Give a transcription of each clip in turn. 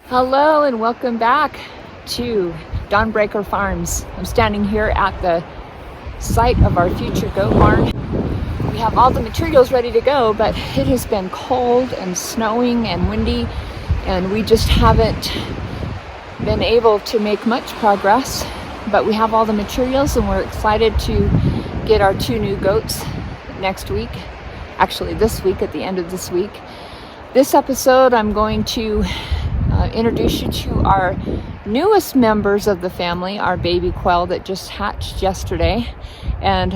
Hello and welcome back to Dawnbreaker Farms. I'm standing here at the site of our future goat barn. We have all the materials ready to go, but it has been cold and snowing and windy, and we just haven't been able to make much progress. But we have all the materials and we're excited to get our 2 new goats next week. Actually, this week, at the end of this week. This episode, I'm going to introduce you to our newest members of the family, our baby Quail that just hatched yesterday, and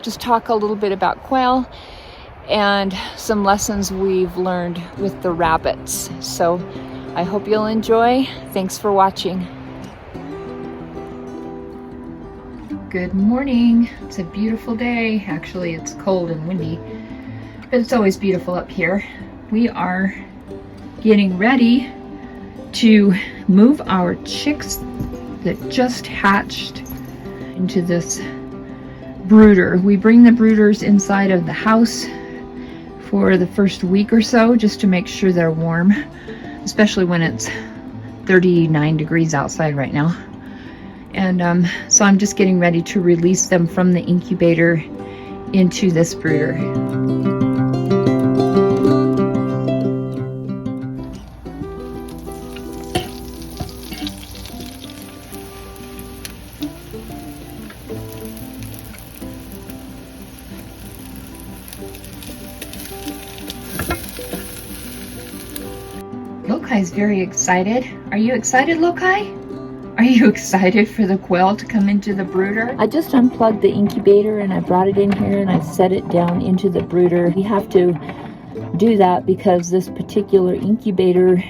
just talk a little bit about Quail and some lessons we've learned with the rabbits. So I hope you'll enjoy. Thanks for watching. Good morning. It's a beautiful day. Actually, it's cold and windy, but it's always beautiful up here. We are getting ready to move our chicks that just hatched into this brooder. We bring the brooders inside of the house for the first week or so just to make sure they're warm, especially when it's 39 degrees outside right now. And so I'm just getting ready to release them from the incubator into this brooder. Lokai's very excited. Are you excited, Lokai? Are you excited for the Quail to come into the brooder? I just unplugged the incubator and I brought it in here and I set it down into the brooder. We have to do that because this particular incubator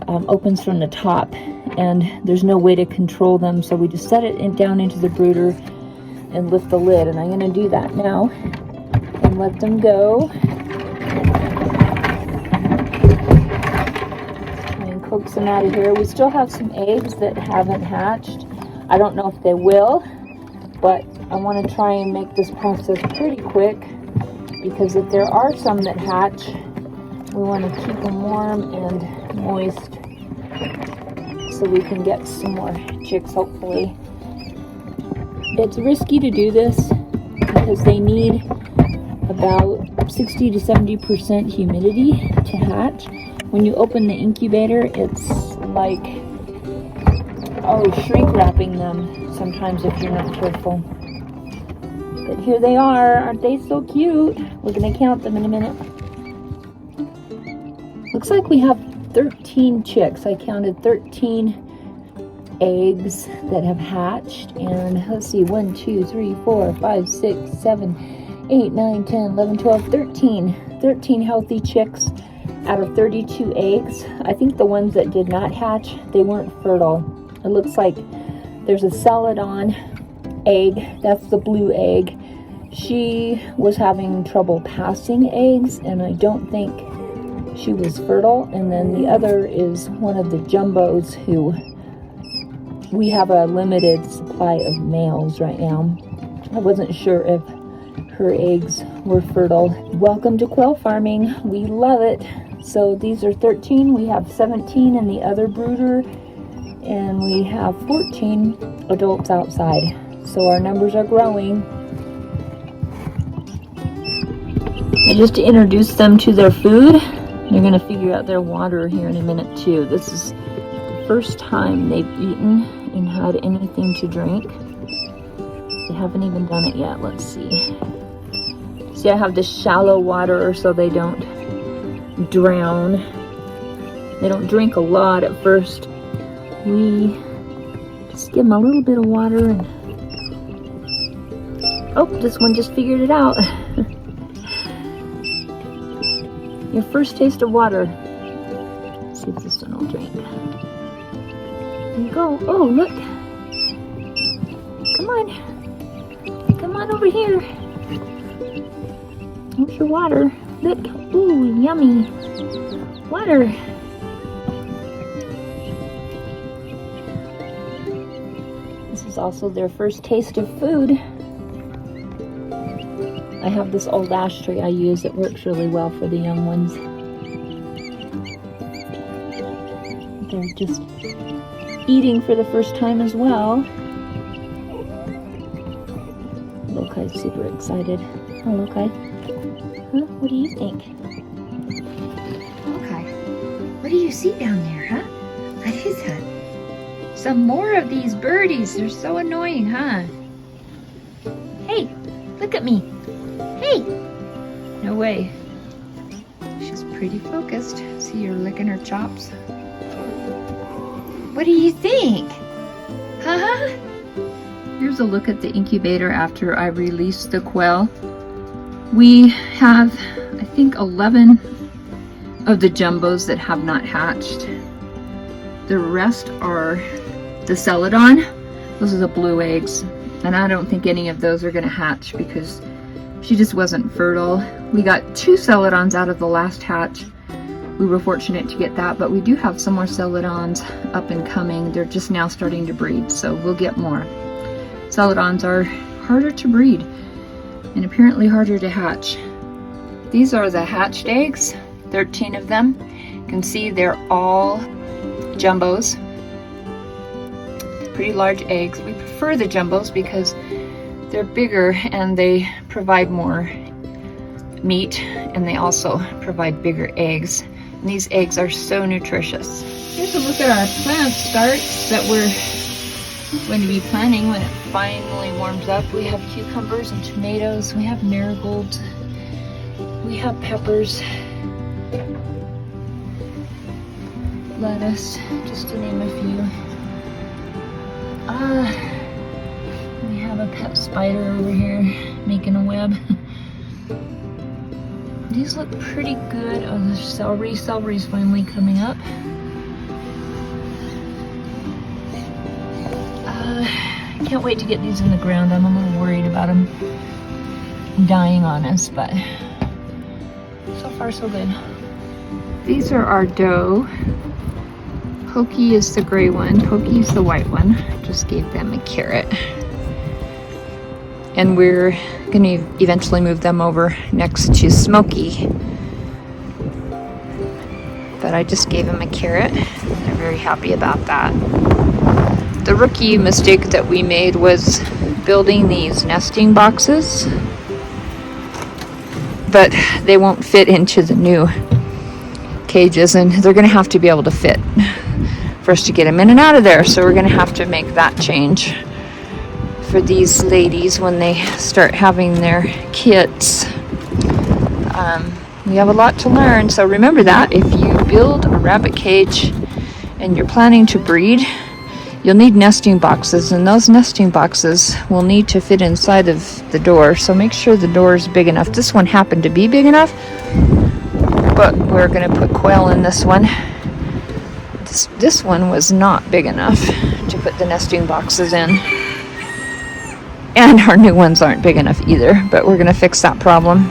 opens from the top and there's no way to control them. So we just set it down into the brooder and lift the lid. And I'm going to do that now and let them go. Coax them out of here. We still have some eggs that haven't hatched. I don't know if they will, but I want to try and make this process pretty quick because if there are some that hatch, we want to keep them warm and moist so we can get some more chicks hopefully. It's risky to do this because they need about 60 to 70% humidity to hatch. When you open the incubator, it's like, shrink wrapping them sometimes if you're not careful. But here they are. Aren't they so cute? We're going to count them in a minute. Looks like we have 13 chicks. I counted 13 eggs that have hatched. And let's see, 1, 2, 3, 4, 5, 6, 7, 8, 9, 10, 11, 12, 13. 13 healthy chicks out of 32 eggs. I think the ones that did not hatch, they weren't fertile. It looks like there's a celadon egg. That's the blue egg. She was having trouble passing eggs, and I don't think she was fertile. And then the other is one of the jumbos who we have a limited supply of males right now. I wasn't sure if her eggs were fertile. Welcome to quail farming. We love it. So these are 13. We have 17 in the other brooder, and we have 14 adults outside. So our numbers are growing. I just introduced them to their food. They're going to figure out their water here in a minute too. This is the first time they've eaten and had anything to drink. They haven't even done it yet. Let's see. See, I have this shallow water so they don't drown. They don't drink a lot at first. We just give them a little bit of water and this one just figured it out. Your first taste of water. Let's see if this one will drink. There you go. Oh, look. Come on. Come on over here. Here's your water. Look. Ooh, yummy. Water. This is also their first taste of food. I have this old ashtray I use. It works really well for the young ones. They're just eating for the first time as well. Lokai's super excited. Oh, Lokai. Huh? What do you think? Lokai, what do you see down there, huh? What is that? Some more of these birdies. They're so annoying, huh? Hey, look at me. Hey! No way. She's pretty focused. See her licking her chops. What do you think? Huh? Here's a look at the incubator after I released the quail. We have, I think, 11 of the jumbos that have not hatched. The rest are the celadon. Those are the blue eggs. And I don't think any of those are going to hatch because she just wasn't fertile. We got 2 celadons out of the last hatch. We were fortunate to get that, but we do have some more celadons up and coming. They're just now starting to breed, so we'll get more. Celadons are harder to breed and apparently harder to hatch. These are the hatched eggs, 13 of them. You can see they're all jumbos. Pretty large eggs. We prefer the jumbos because they're bigger and they provide more meat, and they also provide bigger eggs. And these eggs are so nutritious. Here's a look at our plant starts that we're going to be planting when it finally warms up. We have cucumbers and tomatoes. We have marigolds. We have peppers, lettuce, just to name a few. We have a pet spider over here making a web. These look pretty good. Oh, the celery. Celery's finally coming up. I can't wait to get these in the ground. I'm a little worried about them dying on us, but so far so good. These are our dough. Pokey is the gray one. Pokey's the white one. Just gave them a carrot. And we're going to eventually move them over next to Smokey. But I just gave him a carrot. They're very happy about that. The rookie mistake that we made was building these nesting boxes. But they won't fit into the new cages, and they're going to have to be able to fit for us to get them in and out of there. So we're going to have to make that change for these ladies when they start having their kits. We have a lot to learn, so remember that if you build a rabbit cage and you're planning to breed, you'll need nesting boxes, and those nesting boxes will need to fit inside of the door, so make sure the door is big enough. This one happened to be big enough, but we're going to put Quail in this one. This one was not big enough to put the nesting boxes in. And our new ones aren't big enough either, but we're going to fix that problem.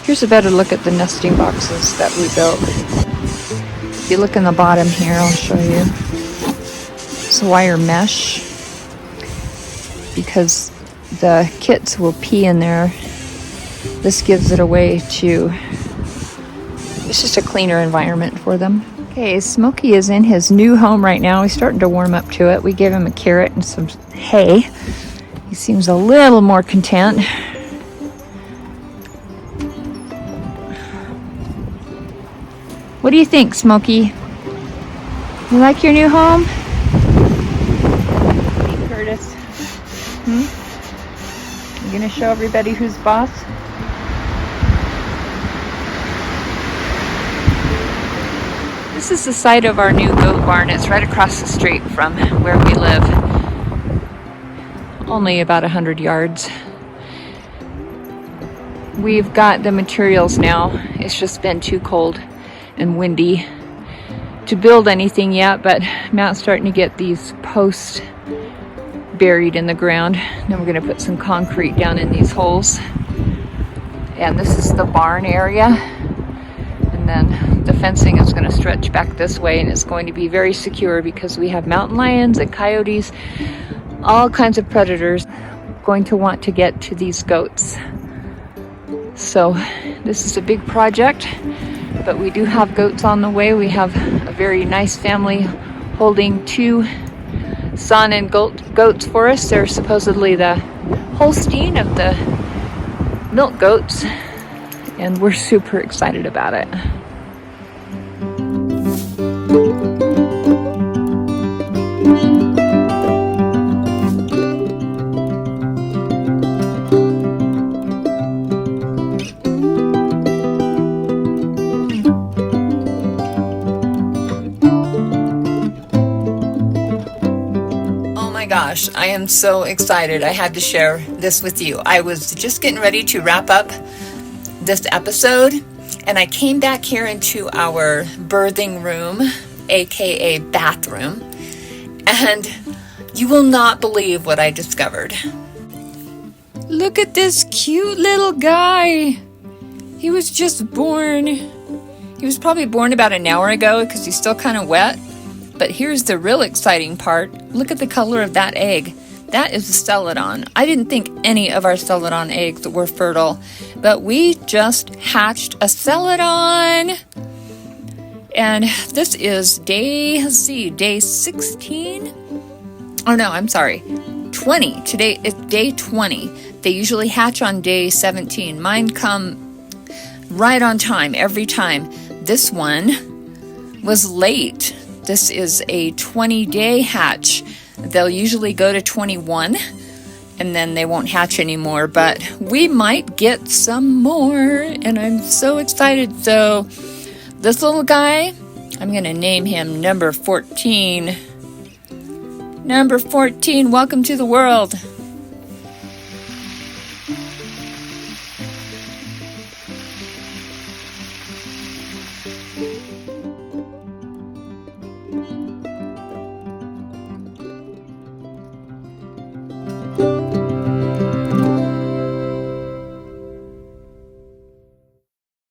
Here's a better look at the nesting boxes that we built. If you look in the bottom here, I'll show you. It's wire mesh because the kits will pee in there. This gives it a way to, it's just a cleaner environment for them. Okay, Smokey is in his new home right now. He's starting to warm up to it. We gave him a carrot and some hay. He seems a little more content. What do you think, Smokey? You like your new home? Hey, Curtis. You gonna show everybody who's boss? This is the site of our new goat barn. It's right across the street from where we live. Only about 100 yards. We've got the materials now. It's just been too cold and windy to build anything yet, but Matt's starting to get these posts buried in the ground. Then we're going to put some concrete down in these holes. And this is the barn area. And then the fencing is going to stretch back this way, and it's going to be very secure because we have mountain lions and coyotes, all kinds of predators going to want to get to these goats. So this is a big project. but we do have goats on the way. We have a very nice family holding 2 son and goats for us. They're supposedly the Holstein of the milk goats, and we're super excited about it. Gosh, I am so excited. I had to share this with you. I was just getting ready to wrap up this episode, and I came back here into our birthing room, aka bathroom, and you will not believe what I discovered. Look at this cute little guy. He was just born. He was probably born about an hour ago because he's still kind of wet. But here's the real exciting part. Look at the color of that egg. That is a celadon. I didn't think any of our celadon eggs were fertile, but we just hatched a celadon. And this is day 16? Oh no, I'm sorry. 20. Today is day 20. They usually hatch on day 17. Mine come right on time every time. This one was late. This is a 20-day hatch. They'll usually go to 21, and then they won't hatch anymore, but we might get some more, and I'm so excited. So this little guy, I'm going to name him number 14. Number 14, welcome to the world.